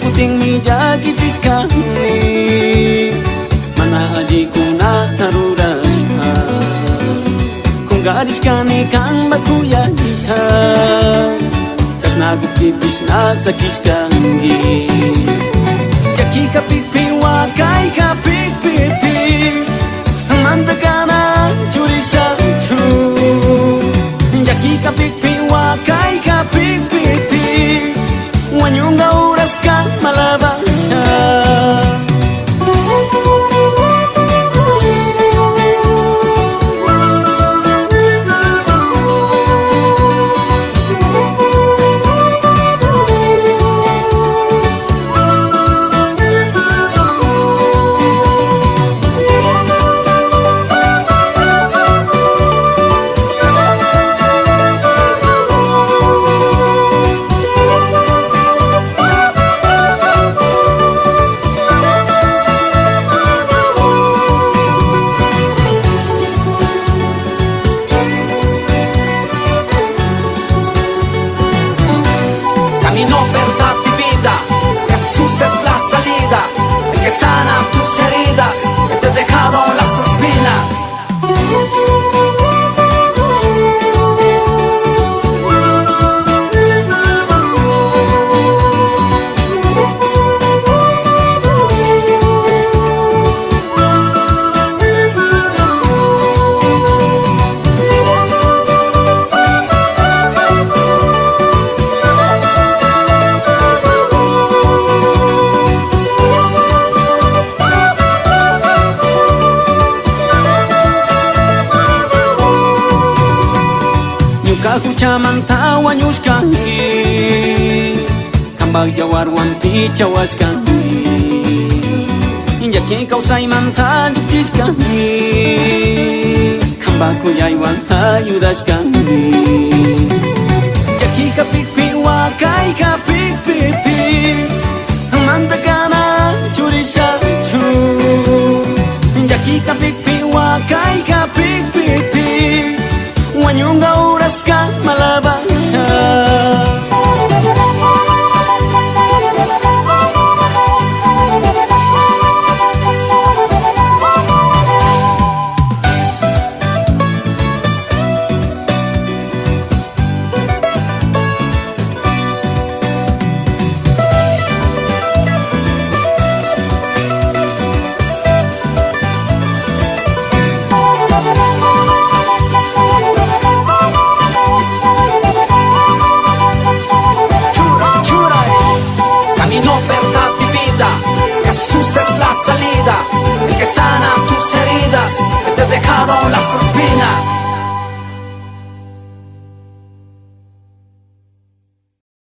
puting mijagi jiskani mana aji kuna taruras pa kung garis kani kang bakuyagita tas nagupipis na sa kiskangi jaki kapikpiwa kay kapikpipis mandagana curi satu jaki kapikpiwa kay kapikpipis wanyong oras kang malabasa Camino per darte vida, Jesús es la salida, el que sana tus heridas, que te dejaron las espinas. Kahu caman tawa nyus kangi kambal jawar wanti cawas kangi injaki kau say manta duktis kangi kambal kuyay wan hayudas kangi jaki kapikpi wakay kapikpipi mandagana curi satu jaki kapikpi wakay kapikpipi wanyong oras kang malabasa Camino per darte vida, Jesús es la salida, el que sana tus heridas, que te dejaron las espinas.